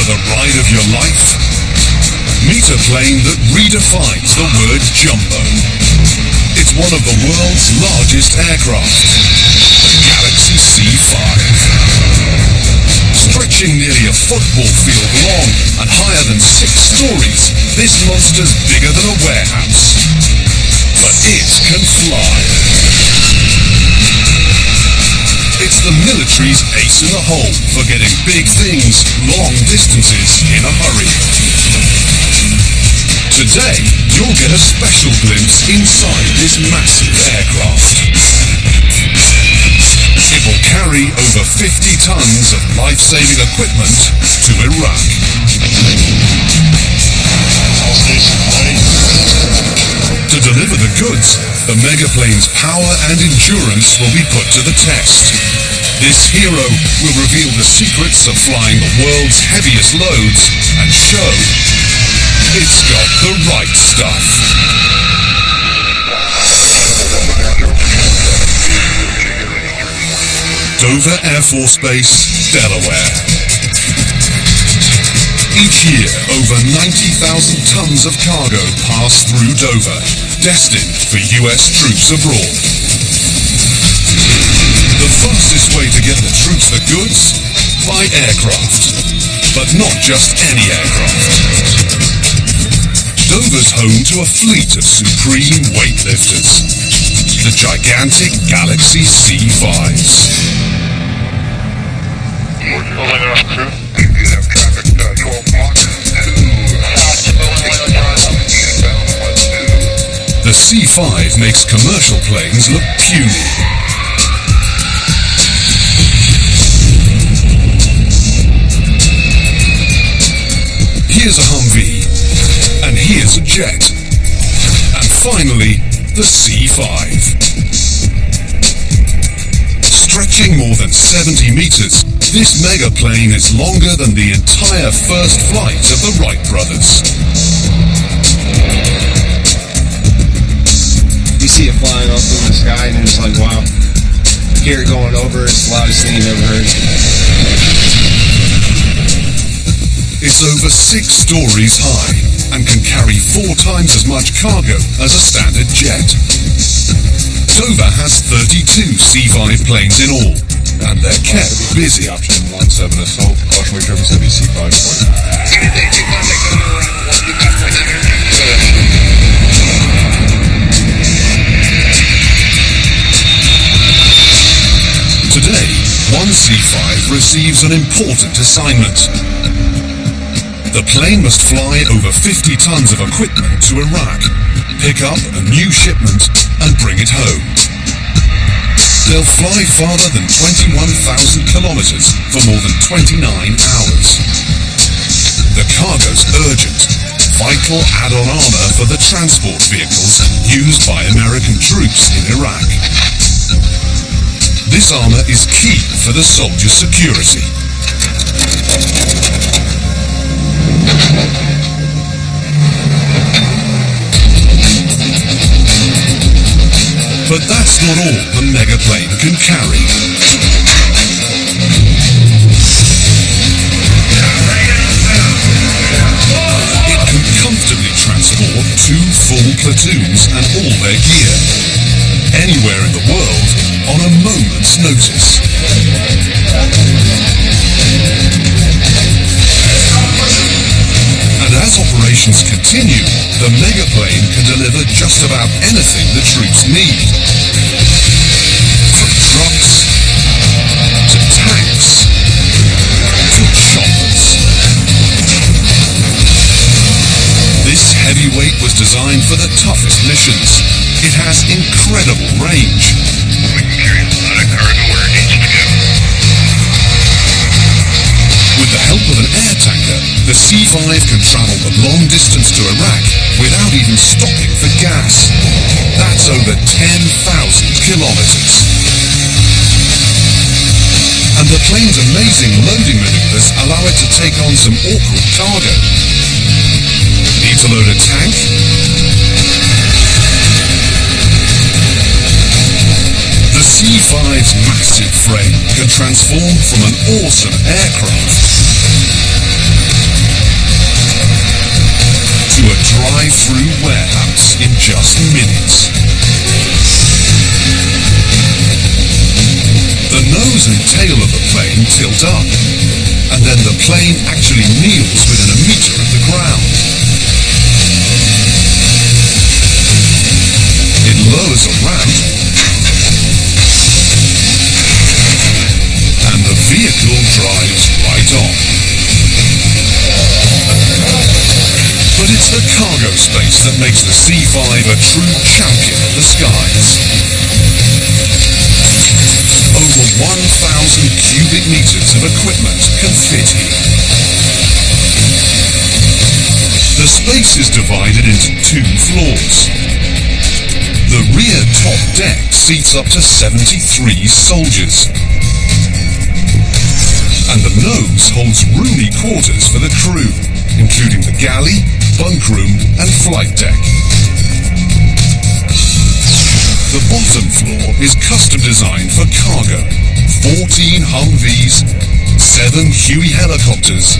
for the ride of your life? Meet a plane that redefines the word jumbo. It's one of the world's largest aircraft, the Galaxy C5. Stretching nearly a football field long and higher than 6 stories, this monster's bigger than a warehouse. But it can fly. It's the military's ace in the hole for getting big things long distances in a hurry. Today, you'll get a special glimpse inside this massive aircraft. It will carry over 50 tons of life-saving equipment to Iraq. All stations ready. To deliver the goods, the megaplane's power and endurance will be put to the test. This hero will reveal the secrets of flying the world's heaviest loads and show it's got the right stuff. Dover Air Force Base, Delaware. Each year, over 90,000 tons of cargo pass through Dover, destined for US troops abroad. The fastest way to get the troops the goods? By aircraft. But not just any aircraft. Dover's home to a fleet of supreme weightlifters. The gigantic Galaxy C5s. Over there, crew. You have traffic 12 blocks. The C5 makes commercial planes look puny. Here's a Humvee, and here's a jet, and finally, the C5. Stretching more than 70 meters, this mega plane is longer than the entire first flight of the Wright brothers. You see it flying up through the sky and it's like, wow. Hear it going over, it's the loudest thing you've ever heard. It's over 6 stories high and can carry 4 times as much cargo as a standard jet. Dover has 32 C5 planes in all, and they're kept busy. Option 17 assault, cautionary triple heavy C5 Today, one C5 receives an important assignment. The plane must fly over 50 tons of equipment to Iraq, pick up a new shipment, and bring it home. They'll fly farther than 21,000 kilometers for more than 29 hours. The cargo's urgent, vital add-on armor for the transport vehicles used by American troops in Iraq. This armor is key for the soldiers' security. But that's not all the megaplane can carry. It can comfortably transport 2 full platoons and all their gear, anywhere in the world on a moment's notice. And as operations continue, the megaplane can deliver just about anything the troops need. From trucks, to tanks, to choppers. This heavyweight was designed for the toughest missions. It has incredible range. We can carry a lot of cargo where it needs to go. With the help of an air tanker, the C5 can travel the long distance to Iraq without even stopping for gas. That's over 10,000 kilometers. And the plane's amazing loading maneuvers allow it to take on some awkward cargo. Need to load a tank? The C5's massive frame can transform from an awesome aircraft tilt up, and then the plane actually kneels within a meter of the ground. It lowers a ramp, and the vehicle drives right on. But it's the cargo space that makes the C5 a true champion of the skies. Over 1,000 cubic meters of equipment can fit here. The space is divided into 2 floors. The rear top deck seats up to 73 soldiers. And the nose holds roomy quarters for the crew, including the galley, bunk room and flight deck. The bottom floor is custom designed for cargo. 14 Humvees, 7 Huey helicopters,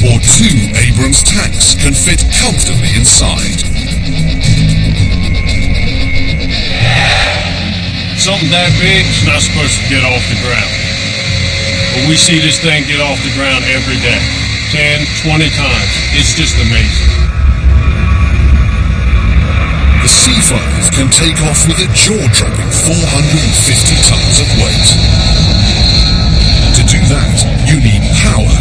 or 2 Abrams tanks can fit comfortably inside. Something that big is not supposed to get off the ground. But we see this thing get off the ground every day. 10, 20 times. It's just amazing. The C5 can take off with a jaw-dropping 450 tons of weight. To do that, you need power.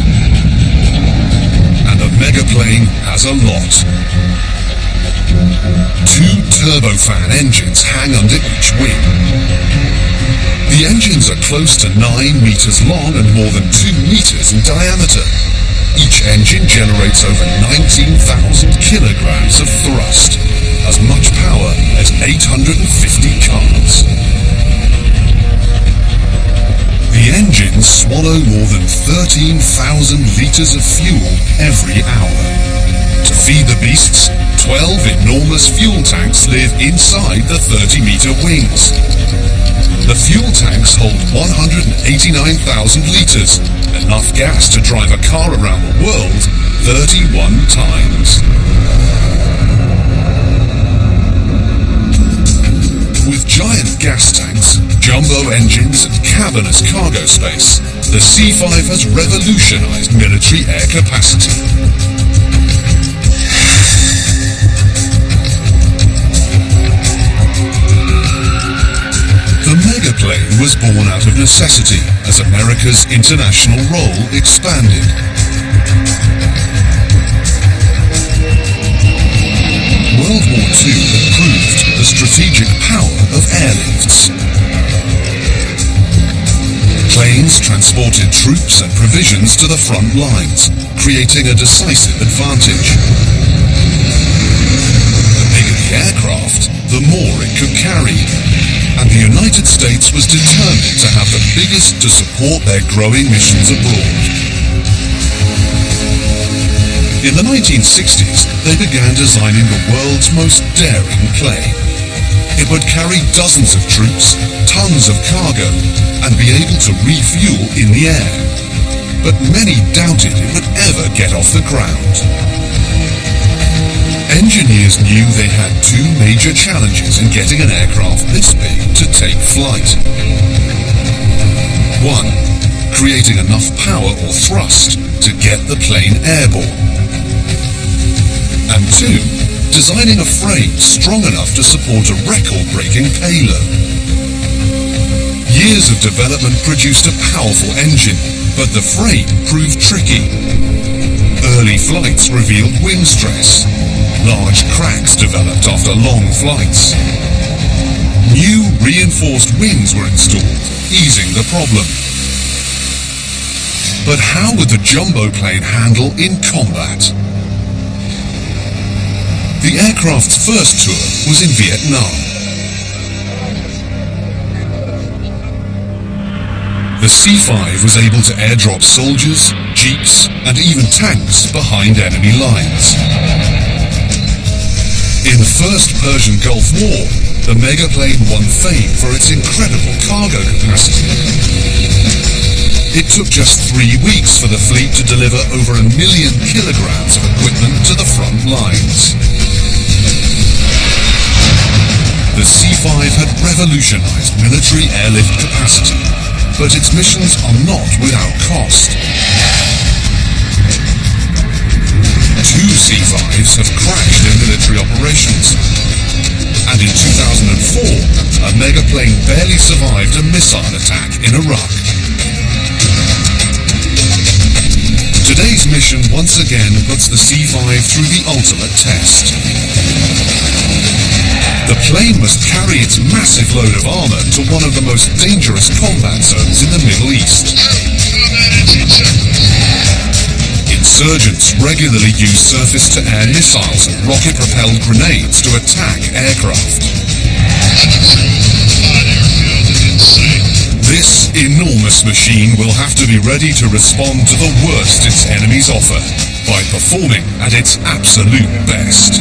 And a megaplane has a lot. 2 turbofan engines hang under each wing. The engines are close to 9 meters long and more than 2 meters in diameter. Each engine generates over 19,000 kilograms of thrust, as much power as 850 cars. The engines swallow more than 13,000 liters of fuel every hour. To feed the beasts, 12 enormous fuel tanks live inside the 30-meter wings. The fuel tanks hold 189,000 liters, enough gas to drive a car around the world 31 times. With giant gas tanks, jumbo engines and cavernous cargo space, the C5 has revolutionized military air capacity. The megaplane was born out of necessity as America's international role expanded. World War II had proved the strategic power of airlifts. Planes transported troops and provisions to the front lines, creating a decisive advantage. The bigger the aircraft, the more it could carry. And the United States was determined to have the biggest to support their growing missions abroad. In the 1960s, they began designing the world's most daring plane. It would carry dozens of troops, tons of cargo, and be able to refuel in the air. But many doubted it would ever get off the ground. Engineers knew they had 2 major challenges in getting an aircraft this big to take flight. 1. Creating enough power or thrust to get the plane airborne. And 2. Designing a frame strong enough to support a record-breaking payload. Years of development produced a powerful engine, but the frame proved tricky. Early flights revealed wing stress. Large cracks developed after long flights. New reinforced wings were installed, easing the problem. But how would the jumbo plane handle in combat? The aircraft's first tour was in Vietnam. The C5 was able to airdrop soldiers, jeeps, and even tanks behind enemy lines. In the First Persian Gulf War, the megaplane won fame for its incredible cargo capacity. It took just 3 weeks for the fleet to deliver over 1 million kilograms of equipment to the front lines. The C5 had revolutionized military airlift capacity, but its missions are not without cost. Two C-5s have crashed in military operations, and in 2004, a mega plane barely survived a missile attack in Iraq. Today's mission once again puts the C-5 through the ultimate test. The plane must carry its massive load of armor to one of the most dangerous combat zones in the Middle East. Insurgents regularly use surface-to-air missiles and rocket-propelled grenades to attack aircraft. This enormous machine will have to be ready to respond to the worst its enemies offer by performing at its absolute best.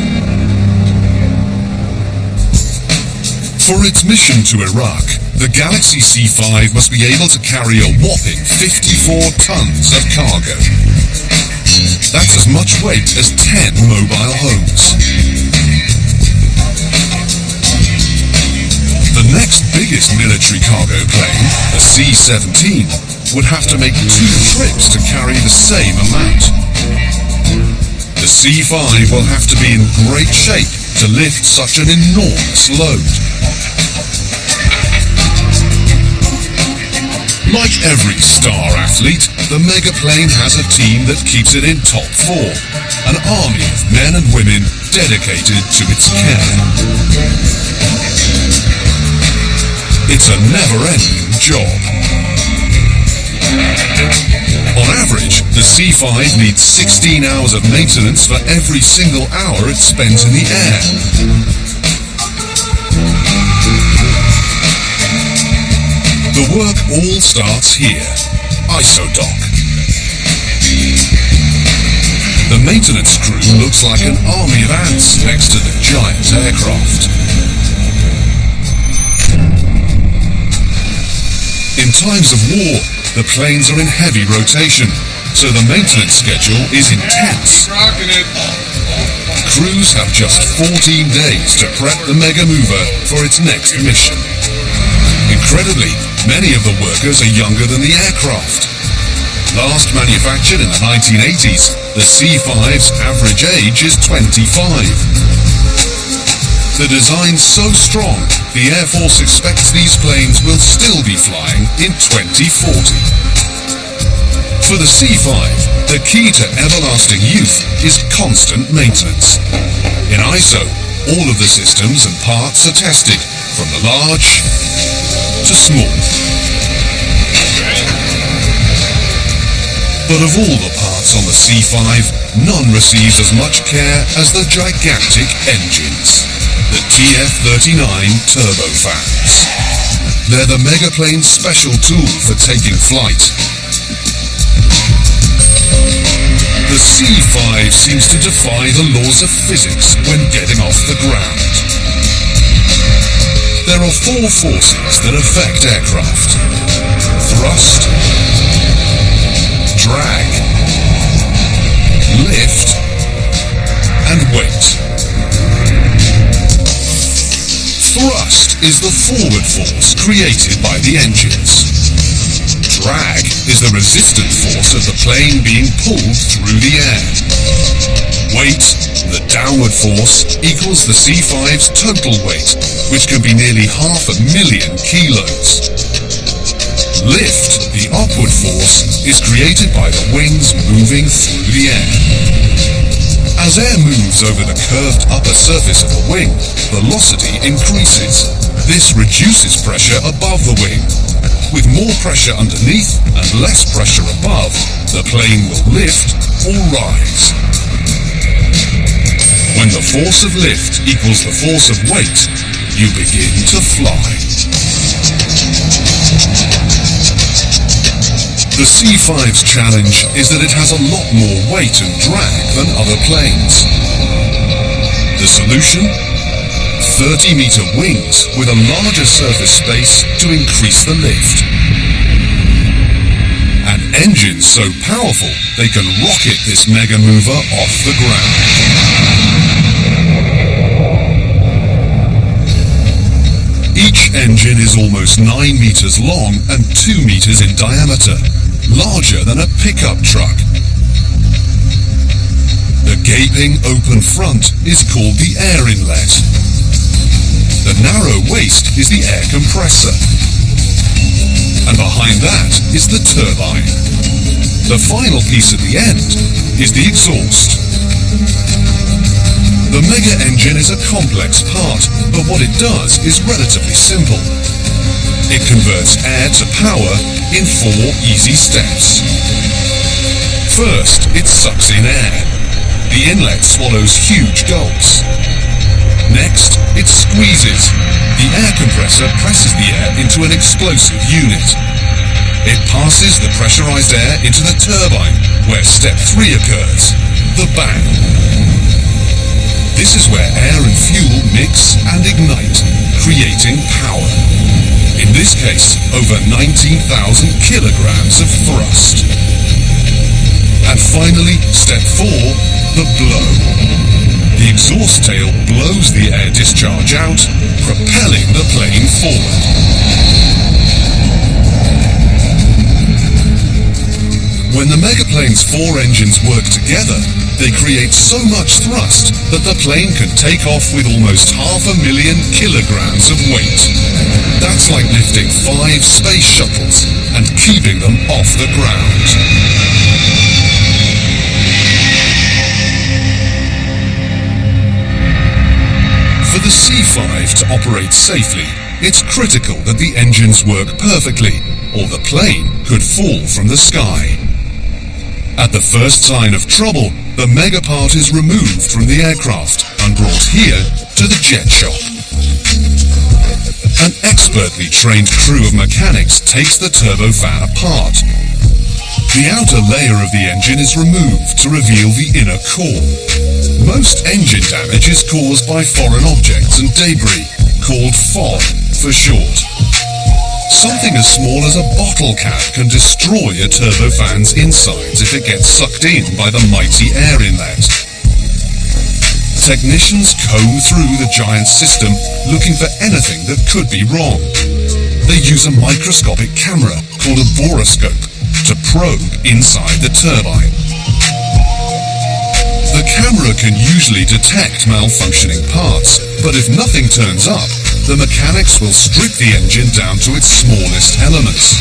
For its mission to Iraq, the Galaxy C-5 must be able to carry a whopping 54 tons of cargo. That's as much weight as 10 mobile homes. The next biggest military cargo plane, the C-17, would have to make 2 trips to carry the same amount. The C-5 will have to be in great shape to lift such an enormous load. Like every star athlete, the mega plane has a team that keeps it in top form, an army of men and women dedicated to its care. It's a never-ending job. On average, the C-5 needs 16 hours of maintenance for every single hour it spends in the air. The work all starts here, ISODOC. The maintenance crew looks like an army of ants next to the giant aircraft. In times of war, the planes are in heavy rotation, so the maintenance schedule is intense. Crews have just 14 days to prep the Mega Mover for its next mission. Incredibly, many of the workers are younger than the aircraft. Last manufactured in the 1980s, the C-5's average age is 25. The design's so strong, the Air Force expects these planes will still be flying in 2040. For the C-5, the key to everlasting youth is constant maintenance. In ISO, all of the systems and parts are tested, from the large to small. But of all the parts on the C-5, none receives as much care as the gigantic engines, the TF-39 turbofans. They're the megaplane's special tool for taking flight. The C-5 seems to defy the laws of physics when getting off the ground. There are 4 forces that affect aircraft: thrust, drag, lift, and weight. Thrust is the forward force created by the engines. Drag is the resistant force of the plane being pulled through the air. Weight, the downward force, equals the C-5's total weight, which can be nearly 500,000 kilos. Lift, the upward force, is created by the wings moving through the air. As air moves over the curved upper surface of the wing, velocity increases. This reduces pressure above the wing. With more pressure underneath and less pressure above, the plane will lift or rise. When the force of lift equals the force of weight, you begin to fly. The C-5's challenge is that it has a lot more weight and drag than other planes. The solution? 30-meter wings with a larger surface space to increase the lift. And engines so powerful they can rocket this mega mover off the ground. Each engine is almost 9 meters long and 2 meters in diameter, larger than a pickup truck. The gaping open front is called the air inlet. The narrow waist is the air compressor. And behind that is the turbine. The final piece at the end is the exhaust. The mega engine is a complex part, but what it does is relatively simple. It converts air to power in 4 easy steps. First, it sucks in air. The inlet swallows huge gulps. Next, it squeezes. The air compressor presses the air into an explosive unit. It passes the pressurized air into the turbine, where step 3 occurs, the bang. This is where air and fuel mix and ignite, creating power. In this case, over 19,000 kilograms of thrust. And finally, step 4, the blow. The exhaust tail blows the air discharge out, propelling the plane forward. When the megaplane's 4 engines work together, they create so much thrust that the plane can take off with almost 500,000 kilograms of weight. That's like lifting 5 space shuttles and keeping them off the ground. For the C5 to operate safely, it's critical that the engines work perfectly, or the plane could fall from the sky. At the first sign of trouble, the mega part is removed from the aircraft and brought here to the jet shop. An expertly trained crew of mechanics takes the turbofan apart. The outer layer of the engine is removed to reveal the inner core. Most engine damage is caused by foreign objects and debris, called FOD for short. Something as small as a bottle cap can destroy a turbofan's insides if it gets sucked in by the mighty air inlet. Technicians comb through the giant system looking for anything that could be wrong. They use a microscopic camera called a borescope to probe inside the turbine. The camera can usually detect malfunctioning parts, but if nothing turns up, the mechanics will strip the engine down to its smallest elements.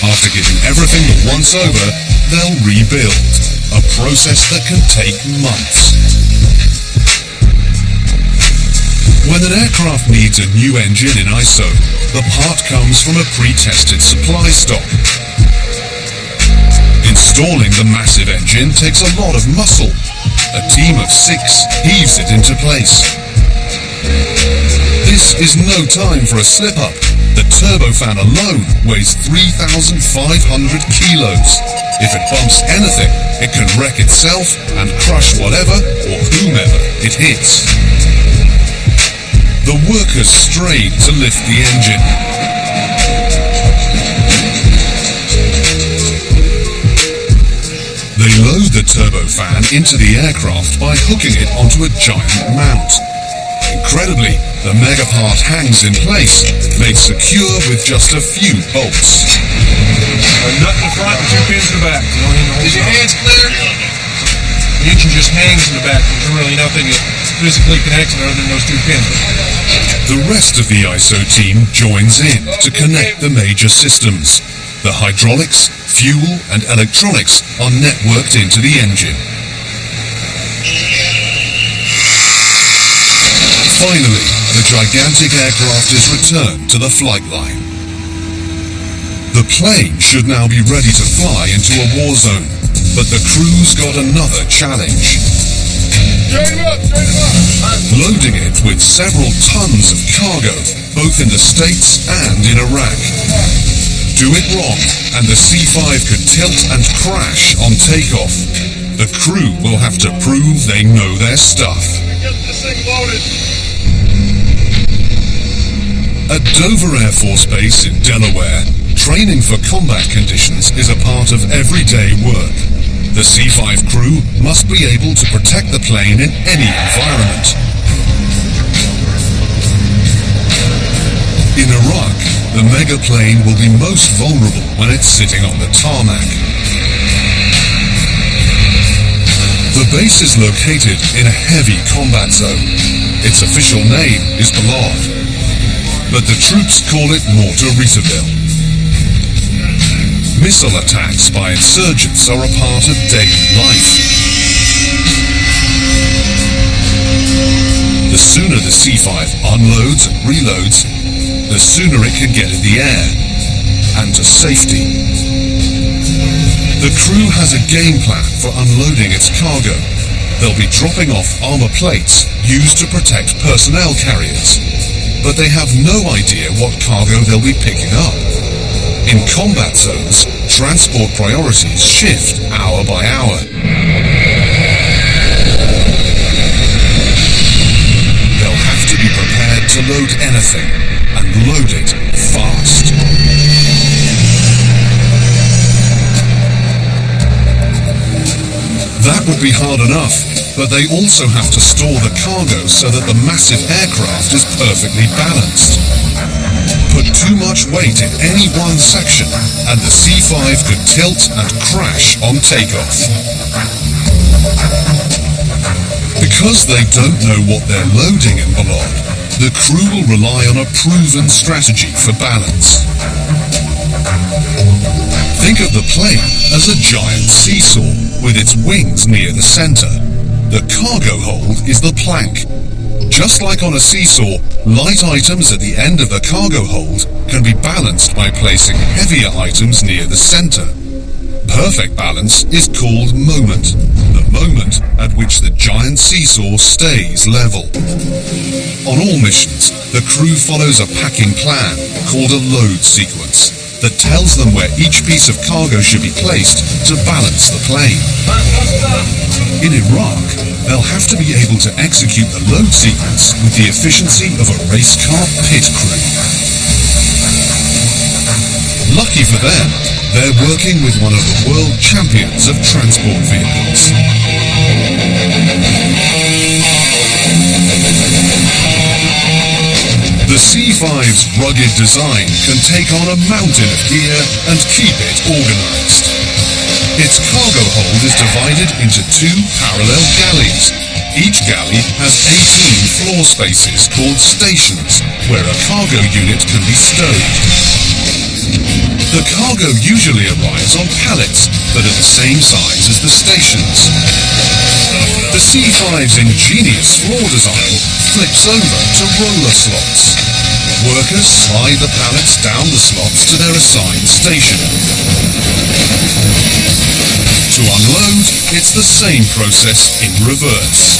After giving everything a once-over, they'll rebuild, a process that can take months. When an aircraft needs a new engine in ISO, the part comes from a pre-tested supply stock. Installing the massive engine takes a lot of muscle. A team of 6 heaves it into place. This is no time for a slip-up. The turbofan alone weighs 3,500 kilos. If it bumps anything, it can wreck itself and crush whatever or whomever it hits. The workers strain to lift the engine. They load the turbofan into the aircraft by hooking it onto a giant mount. Incredibly, the mega part hangs in place, made secure with just a few bolts. A nut in the front and 2 pins in the back. Is your hands clear? The engine just hangs in the back. There's really nothing that physically connects it other than those 2 pins. The rest of the ISO team joins in to connect the major systems. The hydraulics, fuel, and electronics are networked into the engine. Finally, the gigantic aircraft is returned to the flight line. The plane should now be ready to fly into a war zone, but the crew's got another challenge. Loading it with several tons of cargo, both in the States and in Iraq. Do it wrong, and the C5 could tilt and crash on takeoff. The crew will have to prove they know their stuff. Get this thing loaded. At Dover Air Force Base in Delaware, training for combat conditions is a part of everyday work. The C5 crew must be able to protect the plane in any environment. In Iraq, the megaplane will be most vulnerable when it's sitting on the tarmac. The base is located in a heavy combat zone. Its official name is Balad, but the troops call it Mortaritaville. Missile attacks by insurgents are a part of daily life. The sooner the C-5 unloads and reloads, the sooner it can get in the air and to safety. The crew has a game plan for unloading its cargo. They'll be dropping off armor plates used to protect personnel carriers, but they have no idea what cargo they'll be picking up. In combat zones, transport priorities shift hour by hour. They'll have to be prepared to load anything, and load it fast. That would be hard enough, but they also have to store the cargo so that the massive aircraft is perfectly balanced. Put too much weight in any one section, and the C-5 could tilt and crash on takeoff. Because they don't know what they're loading in Balad, the crew will rely on a proven strategy for balance. Think of the plane as a giant seesaw with its wings near the center. The cargo hold is the plank. Just like on a seesaw, light items at the end of the cargo hold can be balanced by placing heavier items near the center. Perfect balance is called moment, the moment at which the giant seesaw stays level. On all missions, the crew follows a packing plan called a load sequence that tells them where each piece of cargo should be placed to balance the plane. In Iraq, they'll have to be able to execute the load sequence with the efficiency of a race car pit crew. Lucky for them, they're working with one of the world champions of transport vehicles. The C-5's rugged design can take on a mountain of gear and keep it organized. Its cargo hold is divided into 2 parallel galleys. Each galley has 18 floor spaces called stations, where a cargo unit can be stowed. The cargo usually arrives on pallets that are the same size as the stations. The C-5's ingenious floor design flips over to roller slots. Workers slide the pallets down the slots to their assigned station. To unload, it's the same process in reverse.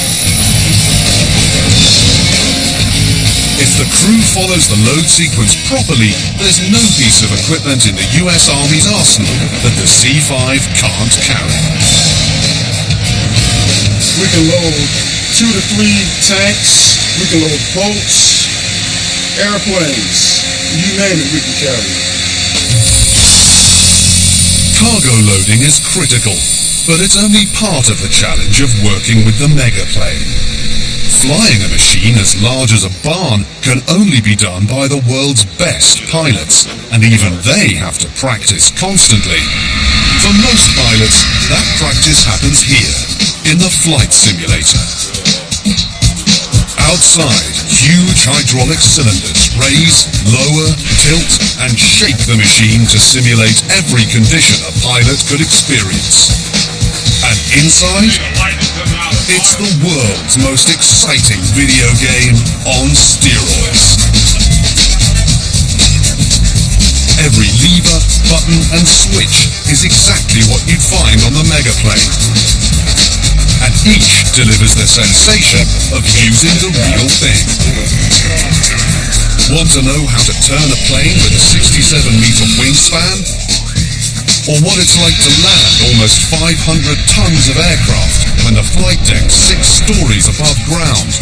If the crew follows the load sequence properly, there's no piece of equipment in the US Army's arsenal that the C-5 can't carry. We can load 2 to 3 tanks, we can load boats, airplanes, you name it, we can carry it. Cargo loading is critical, but it's only part of the challenge of working with the megaplane. Flying a machine as large as a barn can only be done by the world's best pilots, and even they have to practice constantly. For most pilots, that practice happens here, in the flight simulator. Outside, huge hydraulic cylinders raise, lower, tilt, and shake the machine to simulate every condition a pilot could experience. And inside, it's the world's most exciting video game on steroids. Every lever, button, and switch is exactly what you'd find on the megaplane. And each delivers the sensation of using the real thing. Want to know how to turn a plane with a 67-meter wingspan? Or what it's like to land almost 500 tons of aircraft when the flight deck's 6 stories above ground?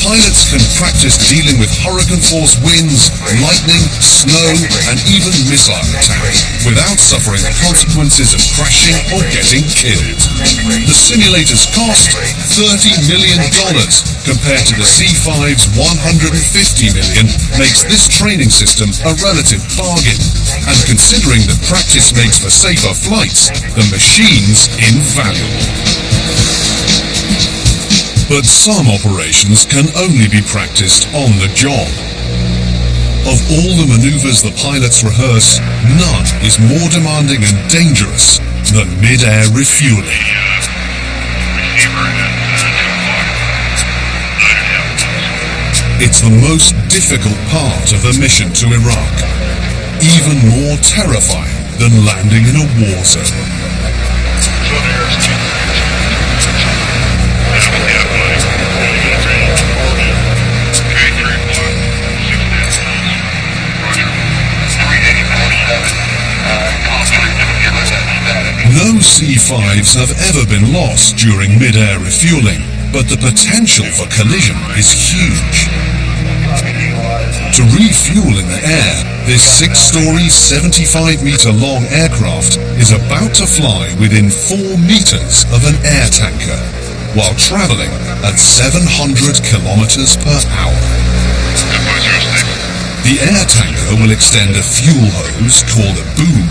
pilots can practice dealing with hurricane-force winds, lightning, snow, and even missile attacks without suffering the consequences of crashing or getting killed. The simulator's cost, $30 million, compared to the C5's $150 million, makes this training system a relative bargain. And considering that practice makes for safer flights, the machine's invaluable. But some operations can only be practiced on the job. Of all the maneuvers the pilots rehearse, none is more demanding and dangerous than mid-air refueling. It's the most difficult part of the mission to Iraq, even more terrifying than landing in a war zone. No C5s have ever been lost during mid-air refueling, but the potential for collision is huge. To refuel in the air, this 6-story, 75-meter-long aircraft is about to fly within 4 meters of an air tanker, while traveling at 700 kilometers per hour. The air tanker will extend a fuel hose, called a boom,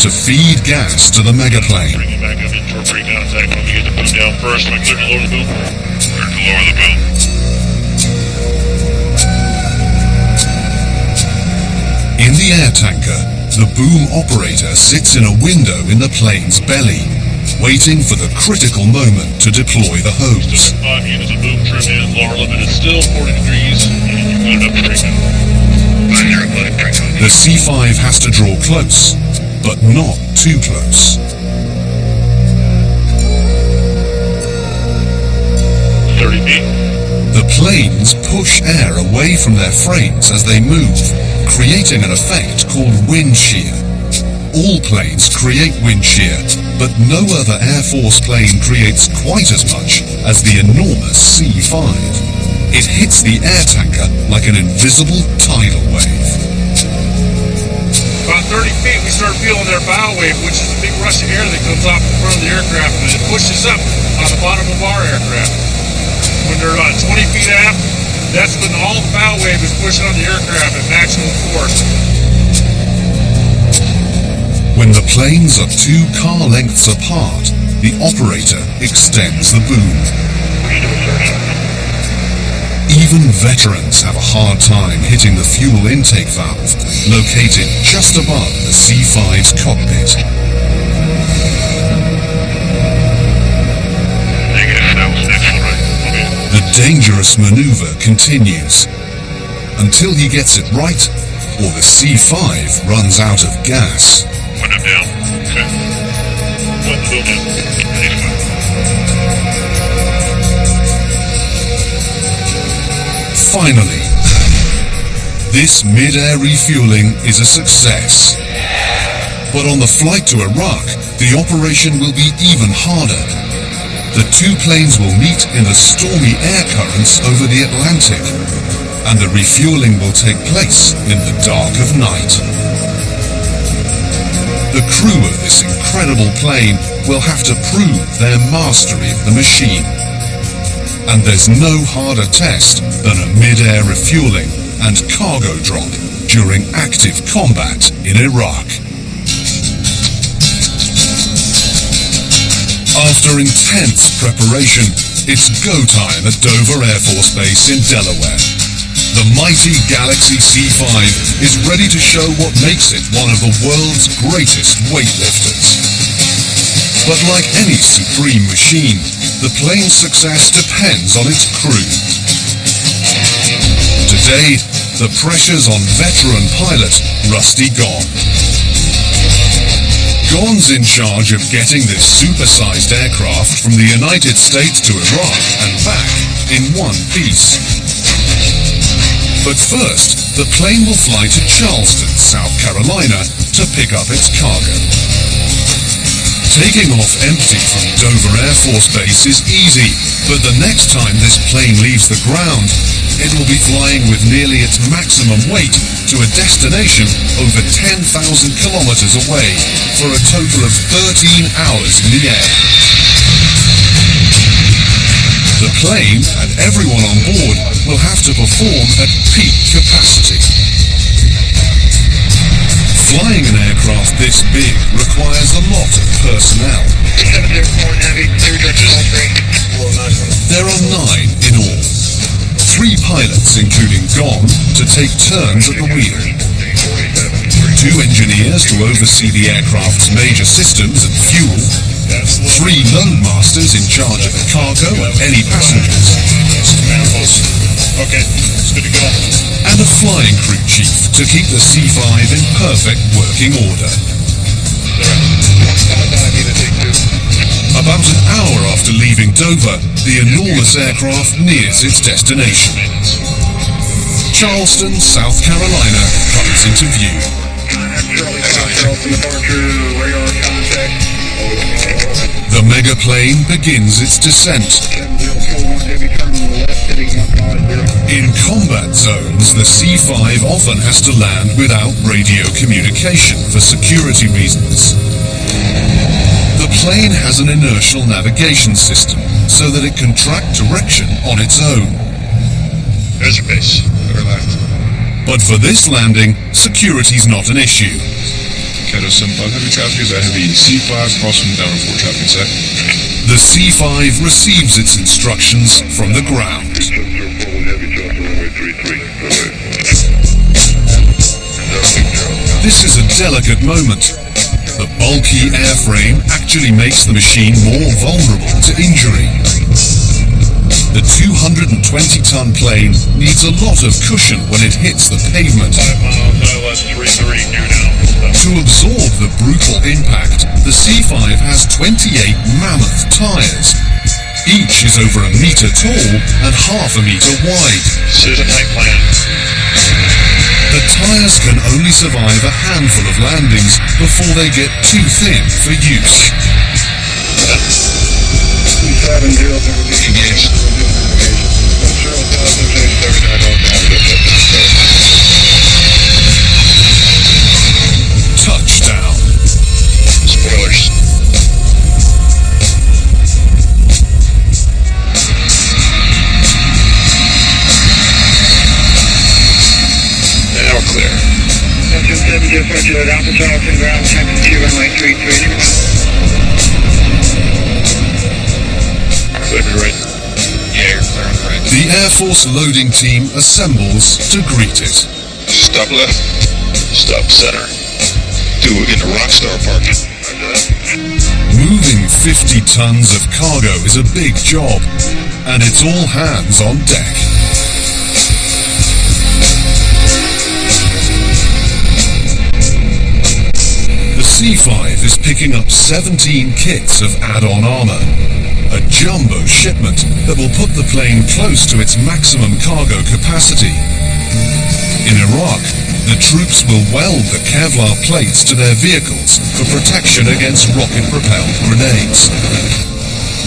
to feed gas to the megaplane. Bring it back up into a pre-contact. Let me get the boom down first. Am I clear to lower the boom? Clear to lower the boom. In the air tanker, the boom operator sits in a window in the plane's belly, waiting for the critical moment to deploy the hose. 5 units of boom trim in. Lower limit is still 40 degrees. And you put it up to pre-con. The C5 has to draw close, but not too close. 30 feet. The planes push air away from their frames as they move, creating an effect called wind shear. All planes create wind shear, but no other Air Force plane creates quite as much as the enormous C5. It hits the air tanker like an invisible tidal wave. About 30 feet, we start feeling their bow wave, which is a big rush of air that comes off the front of the aircraft, and it pushes up on the bottom of our aircraft. When they're 20 feet aft, that's when all the bow wave is pushing on the aircraft at maximum force. When the planes are 2 car lengths apart, the operator extends the boom. Even veterans have a hard time hitting the fuel intake valve, located just above the C5's cockpit. The dangerous maneuver continues until he gets it right, or the C5 runs out of gas. Window down. Okay. Window down. Finally, this mid-air refueling is a success. But on the flight to Iraq, the operation will be even harder. The 2 planes will meet in the stormy air currents over the Atlantic, and the refueling will take place in the dark of night. The crew of this incredible plane will have to prove their mastery of the machine. And there's no harder test than a mid-air refueling and cargo drop during active combat in Iraq. After intense preparation, it's go time at Dover Air Force Base in Delaware. The mighty Galaxy C5 is ready to show what makes it one of the world's greatest weightlifters. But like any supreme machine, the plane's success depends on its crew. Today, the pressure's on veteran pilot Rusty Gon. Gon's in charge of getting this supersized aircraft from the United States to Iraq and back in one piece. But first, the plane will fly to Charleston, South Carolina to pick up its cargo. Taking off empty from Dover Air Force Base is easy, but the next time this plane leaves the ground, it will be flying with nearly its maximum weight to a destination over 10,000 kilometers away for a total of 13 hours in the air. The plane and everyone on board will have to perform at peak capacity. Flying an aircraft this big requires a lot of personnel. There are 9 in all. 3 pilots, including Gong, to take turns at the wheel. 2 engineers to oversee the aircraft's major systems and fuel. 3 loadmasters in charge of the cargo and any passengers. Okay, it's good to go. And a flying crew chief to keep the C-5 in perfect working order. About an hour after leaving Dover, the enormous aircraft nears its destination. Charleston, South Carolina comes into view. The megaplane begins its descent. In combat zones, the C-5 often has to land without radio communication for security reasons. The plane has an inertial navigation system so that it can track direction on its own. There's your base. Over left. But for this landing, security's not an issue. Cato 75 heavy traffic is at heavy C5 crossing down 4 traffic set. The C-5 receives its instructions from the ground. This is a delicate moment. The bulky airframe actually makes the machine more vulnerable to injury. The 220-ton plane needs a lot of cushion when it hits the pavement. 5 miles, ILS 33, due down. To absorb the brutal impact, the C-5 has 28 mammoth tires. Each is over 1 meter tall and half a meter wide. This is a night plan. The tires can only survive a handful of landings before they get too thin for use. Engaged. Touchdown. Spoilers. Now we're clear. Engine 7 just roger, Alpha Charleston ground, taxi 2 runway 33. Clear me right. Yeah, you're clear on the right. The Air Force loading team assembles to greet it. Stop left. Stop center. Do it in the Rockstar Park. Moving 50 tons of cargo is a big job, and it's all hands on deck. The C-5 is picking up 17 kits of add-on armor, a jumbo shipment that will put the plane close to its maximum cargo capacity. In Iraq, the troops will weld the Kevlar plates to their vehicles for protection against rocket-propelled grenades.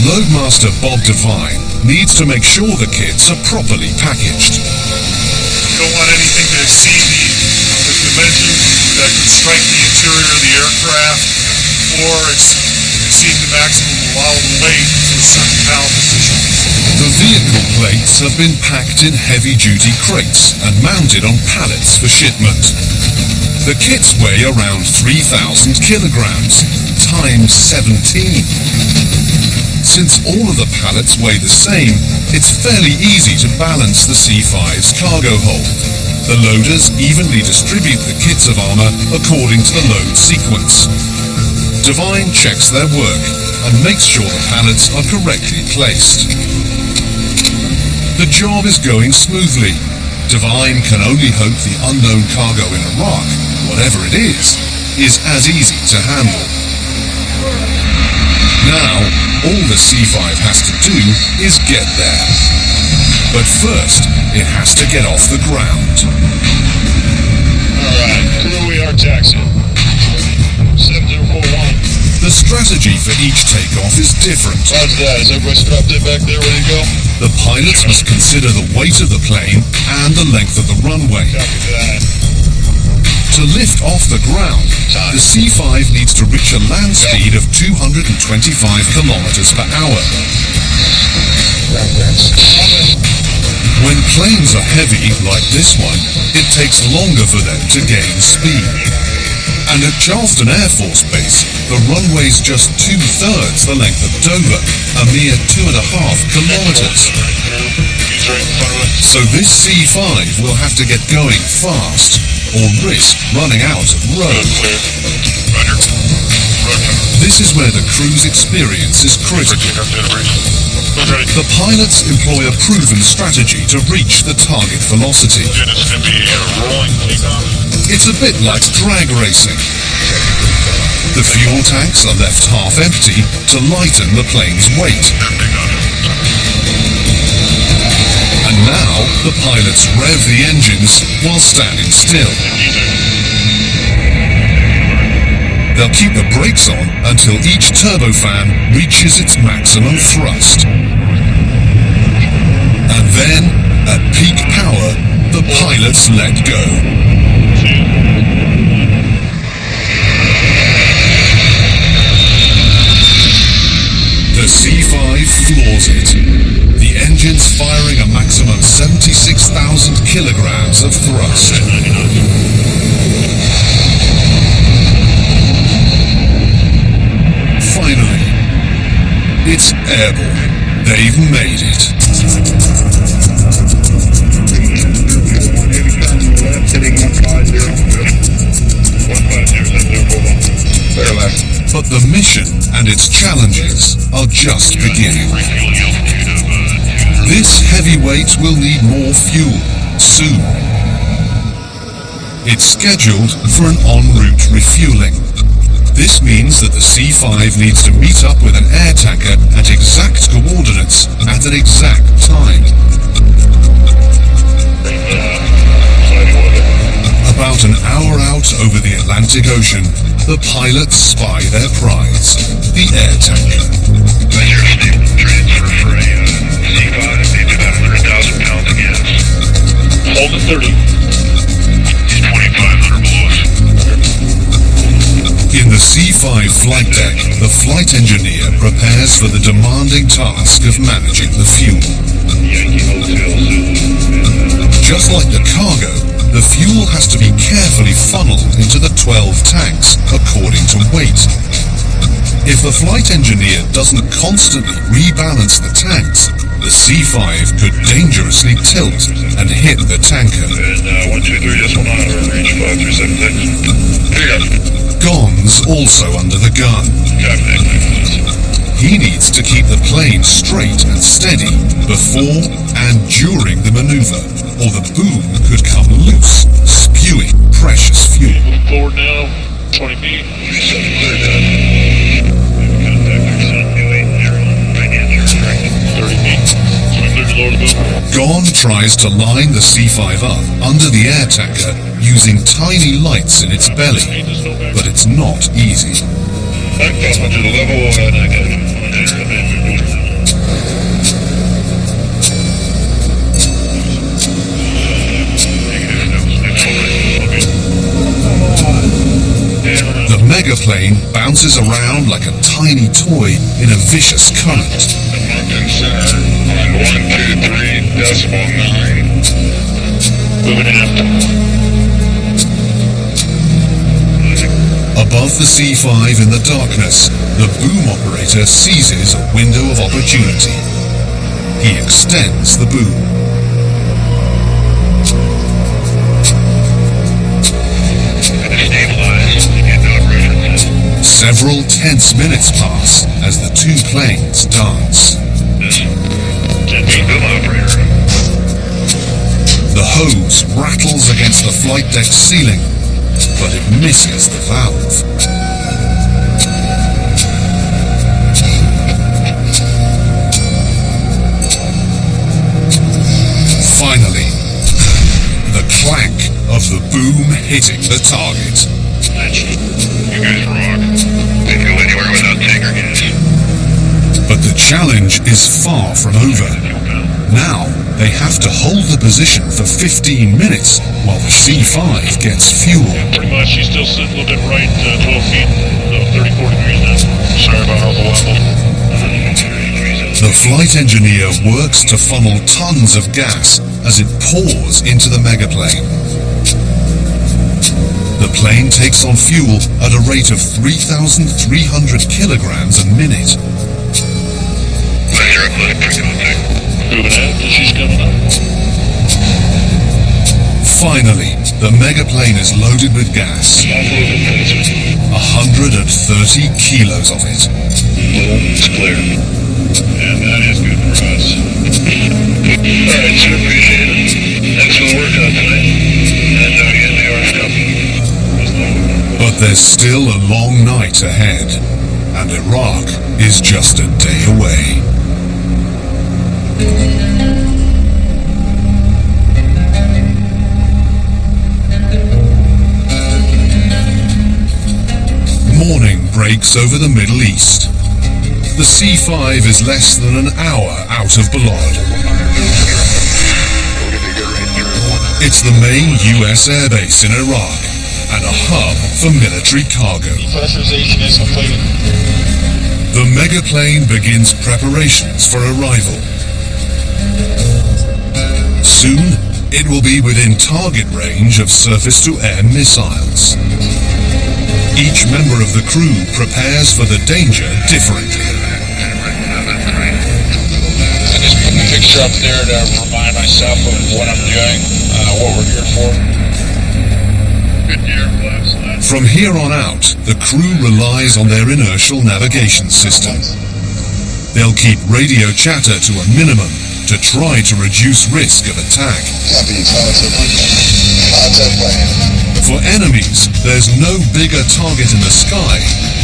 Loadmaster Bob Devine needs to make sure the kits are properly packaged. You don't want anything to exceed the dimensions that could strike the interior of the aircraft or exceed the maximum allowable weight to a certain pound position. The vehicle plates have been packed in heavy-duty crates and mounted on pallets for shipment. The kits weigh around 3,000 kilograms, times 17. Since all of the pallets weigh the same, it's fairly easy to balance the C-5's cargo hold. The loaders evenly distribute the kits of armor according to the load sequence. Devine checks their work and makes sure the pallets are correctly placed. The job is going smoothly. Devine can only hope the unknown cargo in Iraq, whatever it is as easy to handle. Now, all the C-5 has to do is get there. But first, it has to get off the ground. Alright, crew, we are taxiing. 7041. The strategy for each takeoff is different. Roger that. Is everybody strapped in back there, ready to go? The pilots must consider the weight of the plane and the length of the runway. Copy that. To lift off the ground, the C-5 needs to reach a land speed of 225 kilometers per hour. When planes are heavy, like this one, it takes longer for them to gain speed. And at Charleston Air Force Base, the runway's just 2/3 the length of Dover, a mere 2.5 kilometers. He's right in front of us. So this C-5 will have to get going fast, or risk running out of road. Clear. Roger. Roger. This is where the crew's experience is critical. Pick up that bridge. We're ready. The pilots employ a proven strategy to reach the target velocity. Dude, it's going to be a rolling takeoff. It's a bit like drag racing. The fuel tanks are left half empty to lighten the plane's weight. And now the pilots rev the engines while standing still. They'll keep the brakes on until each turbofan reaches its maximum thrust. And then, at peak power, the pilots let go. The C-5 floors it. The engines firing a maximum 76,000 kilograms of thrust. Finally, it's airborne. They've made it. Sitting 150. 150. There, left. But the mission and its challenges are just beginning. This heavyweight will need more fuel soon. It's scheduled for an en route refueling. This means that the C-5 needs to meet up with an air tanker at exact coordinates at an exact time. About an hour out over the Atlantic Ocean, the pilots spy their prize, the air tanker. Measure stable transfer for a C5. Needs about 100,000 pounds of gas. Hold at 30. He's 2,500 below us. In the C-5 flight deck, the flight engineer prepares for the demanding task of managing the fuel. Yankee Hotel Zulu. Just like the cargo, the fuel has to be carefully funneled into the 12 tanks according to weight. If the flight engineer doesn't constantly rebalance the tanks, the C-5 could dangerously tilt and hit the tanker. And 123 just went on our reach 5376. Pick up. Gon's also under the gun. Copy that. He needs to keep the plane straight and steady before and during the maneuver, or the boom could come loose, spewing precious fuel. Move forward now. 20 feet. Clear done. Contact 280. Right answer. 30 feet. Clear to lower the boom. Gon tries to line the C-5 up under the air tanker using tiny lights in its belly, but it's not easy. Back up to the level and I got it. The megaplane bounces around like a tiny toy in a vicious current. Mountain center on 123.9. Moving aft. Above the C-5 in the darkness, the boom operator seizes a window of opportunity. He extends the boom. Stabilize. Get no references. Several tense minutes pass as the two planes dance. This 10 feet boom operator. The hose rattles against the flight deck ceiling, but it misses the valve. Finally, the clank of the boom hitting the target. You guys rock. They go anywhere without tanker gas. But the challenge is far from over. Now, they have to hold the position for 15 minutes while the C5 gets fuel. Pretty much, she's still sitting a little bit right, 12 feet, 34 degrees now. Sorry about all the wobble. The flight engineer works to funnel tons of gas as it pours into the megaplane. The plane takes on fuel at a rate of 3,300 kilograms a minute. Laser uplink pre-contact. Moving out, she's coming up. Finally, the megaplane is loaded with gas. 130 kilos of it. It's clear. And that is good for us. Alright, sir, appreciate it. Thanks for the work out tonight. And again, the Orange Company. But there's still a long night ahead, and Iraq is just a day away. Morning breaks over the Middle East. The C5 is less than an hour out of Balad. It's the main US airbase in Iraq and a hub for military cargo. Pressurization is completed. The megaplane begins preparations for arrival. Soon, it will be within target range of surface-to-air missiles. Each member of the crew prepares for the danger differently. I just put a picture up there to remind myself of what I'm doing, what we're here for. Good year, From here on out, the crew relies on their inertial navigation system. They'll keep radio chatter to a minimum to try to reduce risk of attack. For enemies, there's no bigger target in the sky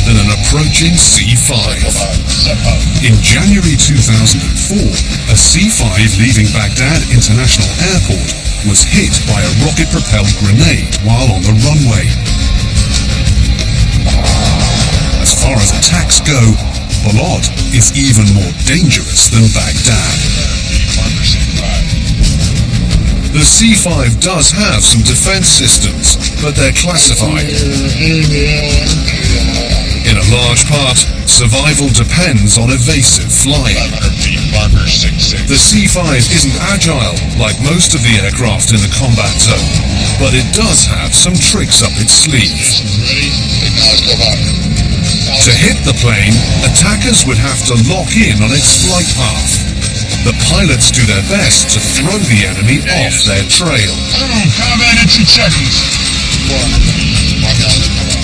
than an approaching C5. In January 2004, a C5 leaving Baghdad International Airport was hit by a rocket-propelled grenade while on the runway. As far as attacks go, Balad is even more dangerous than Baghdad. The C5 does have some defense systems, but they're classified. In a large part, survival depends on evasive flying. The C5 isn't agile like most of the aircraft in the combat zone, but it does have some tricks up its sleeve. To hit the plane, attackers would have to lock in on its flight path. The pilots do their best to throw the enemy off their trail. Combat in 2 seconds.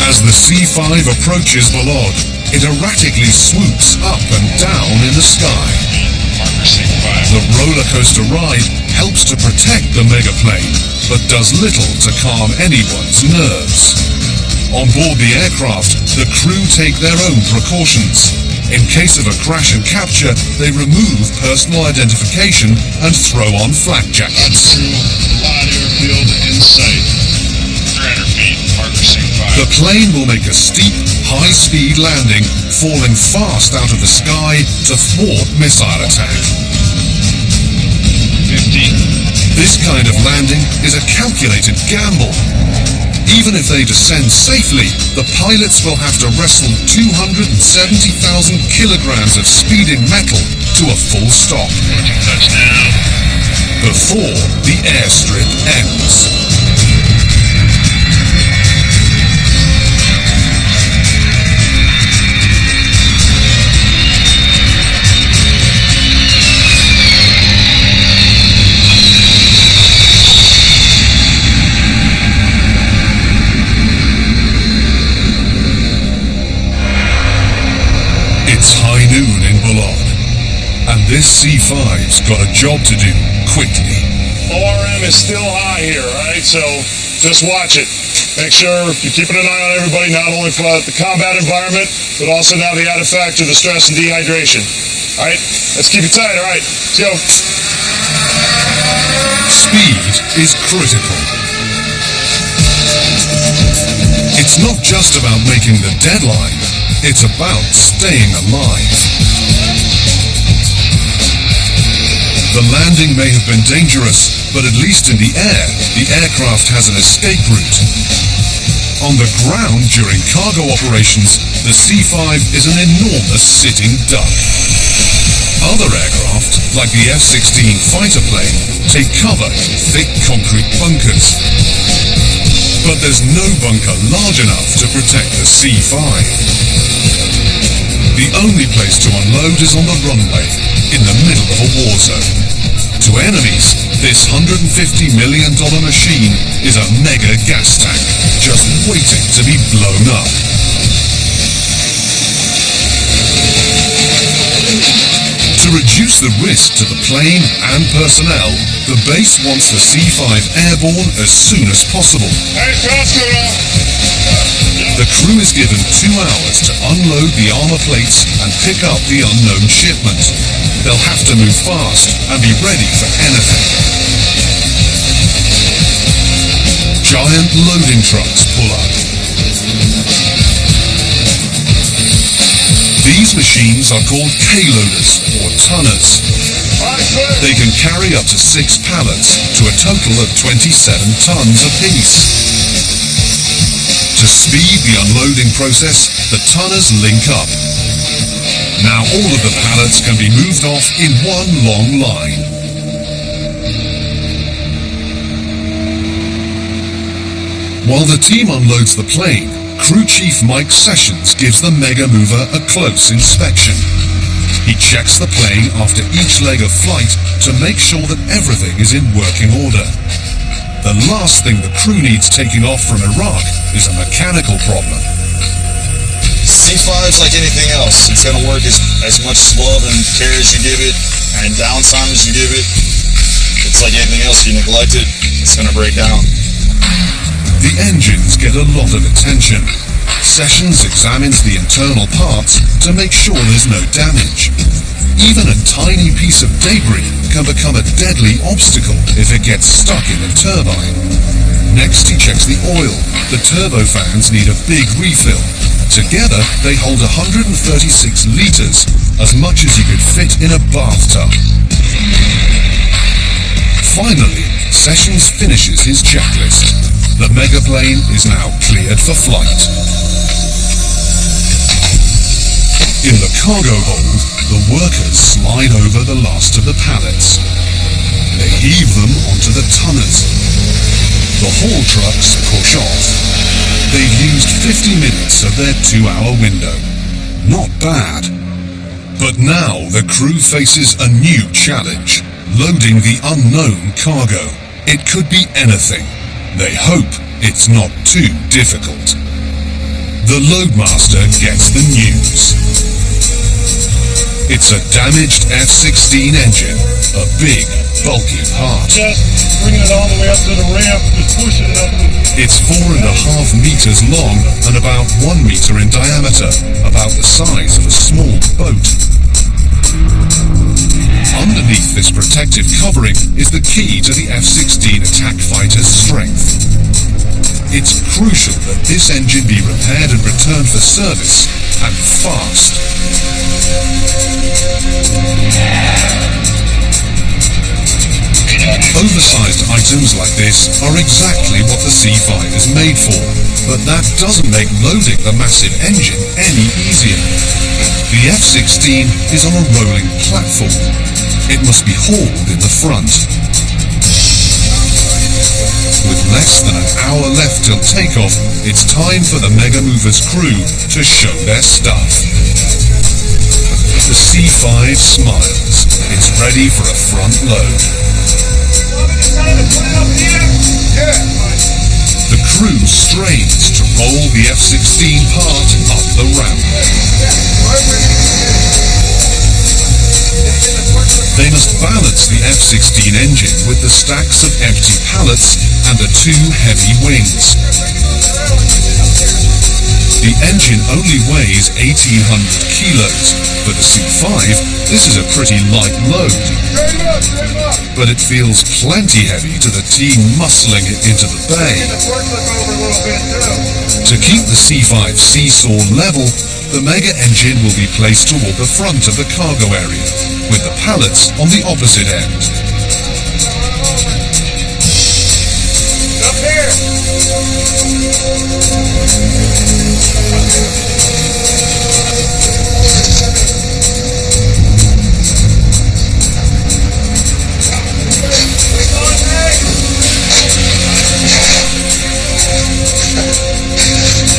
As the C5 approaches Balad, it erratically swoops up and down in the sky. The roller coaster ride helps to protect the megaplane, but does little to calm anyone's nerves. On board the aircraft, the crew take their own precautions. In case of a crash and capture, they remove personal identification and throw on flak jackets. Airfield in sight. 300 feet, marker C5. The plane will make a steep, high-speed landing, falling fast out of the sky to thwart missile attack. 50. This kind of landing is a calculated gamble. Even if they descend safely, the pilots will have to wrestle 270,000 kilograms of speeding metal to a full stop Touchdown. before the airstrip ends. And this C5's got a job to do, quickly. ORM is still high here, alright? So just watch it. Make sure you're keeping an eye on everybody, not only for the combat environment, but also now the added factor, the stress and dehydration. Alright? Let's keep it tight, alright? Let's go. Speed is critical. It's not just about making the deadline, it's about staying alive. The landing may have been dangerous, but at least in the air, the aircraft has an escape route. On the ground during cargo operations, the C-5 is an enormous sitting duck. Other aircraft, like the F-16 fighter plane, take cover in thick concrete bunkers. But there's no bunker large enough to protect the C-5. The only place to unload is on the runway, in the middle of a war zone. To enemies, this $150 million machine is a mega gas tank, just waiting to be blown up. To reduce the risk to the plane and personnel, the base wants the C-5 airborne as soon as possible. The crew is given 2 hours to unload the armor plates and pick up the unknown shipment. They'll have to move fast and be ready for anything. Giant loading trucks pull up. These machines are called K-loaders or tonners. They can carry up to 6 pallets to a total of 27 tons apiece. To speed the unloading process, the tonners link up. Now all of the pallets can be moved off in one long line. While the team unloads the plane, Crew Chief Mike Sessions gives the Mega Mover a close inspection. He checks the plane after each leg of flight to make sure that everything is in working order. The last thing the crew needs taking off from Iraq is a mechanical problem. C5's like anything else. It's going to work as much love and care as you give it and downtime as you give it. It's like anything else. You neglect it, it's going to break down. The engines get a lot of attention. Sessions examines the internal parts to make sure there's no damage. Even a tiny piece of debris can become a deadly obstacle if it gets stuck in the turbine. Next, he checks the oil. The turbofans need a big refill. Together, they hold 136 liters, as much as you could fit in a bathtub. Finally, Sessions finishes his checklist. The megaplane is now cleared for flight. In the cargo hold, the workers slide over the last of the pallets. They heave them onto the tonners. The haul trucks push off. They've used 50 minutes of their 2-hour window. Not bad. But now the crew faces a new challenge, loading the unknown cargo. It could be anything. They hope it's not too difficult. The loadmaster gets the news. It's a damaged F-16 engine, a big, bulky part. Just bring it all the way up to the ramp, just push it up. It's 4.5 meters long and about 1 meter in diameter, about the size of a small boat. Underneath this protective covering is the key to the F-16 attack fighter's strength. It's crucial that this engine be repaired and returned for service, and fast. Oversized items like this are exactly what the C-5 is made for, but that doesn't make loading the massive engine any easier. The F-16 is on a rolling platform. It must be hauled in the front. With less than an hour left till takeoff, it's time for the Mega Mover's crew to show their stuff. The C-5 smiles. It's ready for a front load. The crew strains to roll the F-16 part up the ramp. They must balance the F-16 engine with the stacks of empty pallets and the 2 heavy wings. The The engine only weighs 1,800 kilos. For the C5, this is a pretty light load. But it feels plenty heavy to the team muscling it into the bay. To keep the C5 seesaw level, the Mega engine will be placed toward the front of the cargo area, with the pallets on the opposite end. Up here!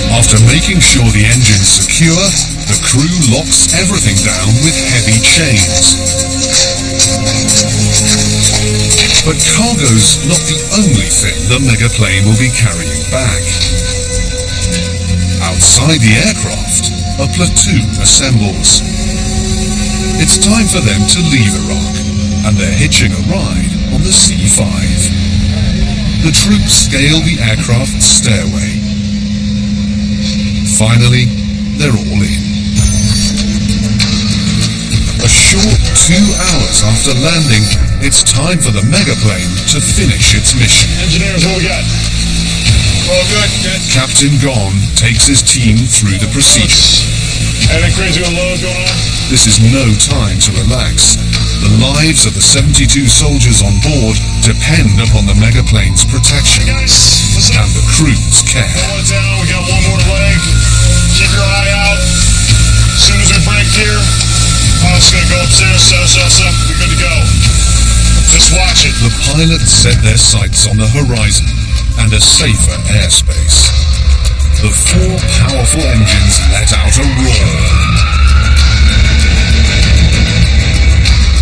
After making sure the engine's secure, the crew locks everything down with heavy chains. But cargo's not the only thing the Megaplane will be carrying back. Outside the aircraft, a platoon assembles. It's time for them to leave Iraq, and they're hitching a ride on the C5. The troops scale the aircraft's stairway. Finally, they're all in. A short 2 hours after landing, it's time for the Megaplane to finish its mission. Engineers, what we got? All good, good. Captain Gon takes his team through the procedures. Anything crazy with load going on? This is no time to relax. The lives of the 72 soldiers on board depend upon the Megaplane's protection Guys, listen and up. the crew's care. Hold it down. We got one more leg. Keep your eye out. As soon as we break gear, pilot's gonna go upstairs, set ourselves up. We're good to go. Just watch it. The pilots set their sights on the horizon and a safer airspace. The 4 powerful engines let out a roar.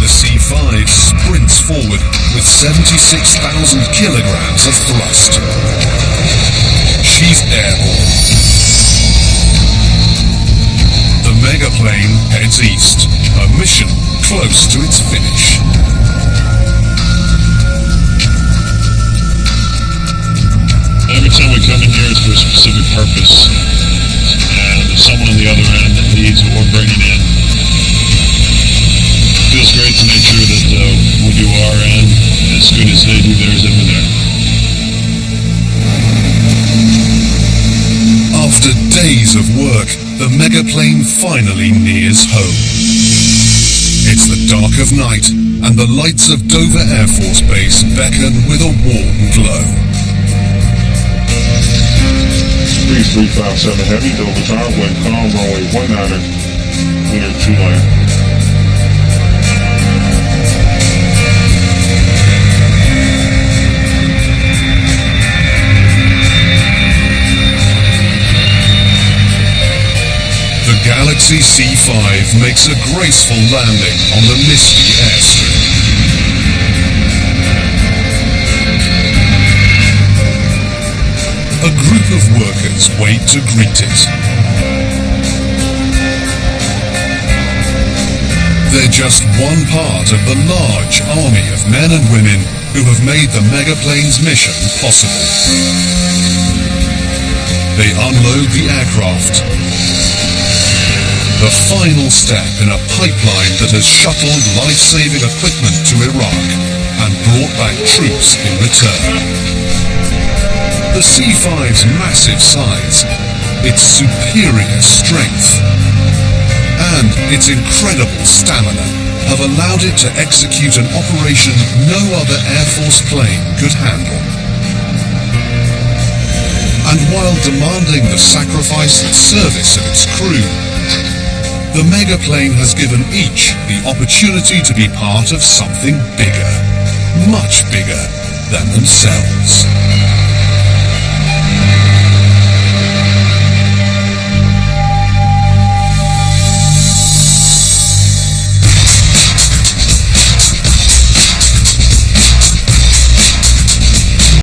The C5 sprints forward with 76,000 kilograms of thrust. She's airborne. The Megaplane heads east, a mission close to its finish. Every time we come in here, it's for a specific purpose. And there's someone on the other end that needs what we're bringing in. It feels great to make sure that we do our end as good as they do theirs over there. After days of work, the Megaplane finally nears home. It's the dark of night, and the lights of Dover Air Force Base beckon with a warm glow. Breeze 357 Heavy, Dover Tower, wind calm, runway 19, clear 2 lane. The Galaxy C5 makes a graceful landing on the misty airstrip. A group of workers wait to greet it. They're just one part of the large army of men and women who have made the Megaplane's mission possible. They unload the aircraft. The final step in a pipeline that has shuttled life-saving equipment to Iraq and brought back troops in return. The C5's massive size, its superior strength, and its incredible stamina have allowed it to execute an operation no other Air Force plane could handle. And while demanding the sacrifice and service of its crew, the Megaplane has given each the opportunity to be part of something bigger, much bigger than themselves.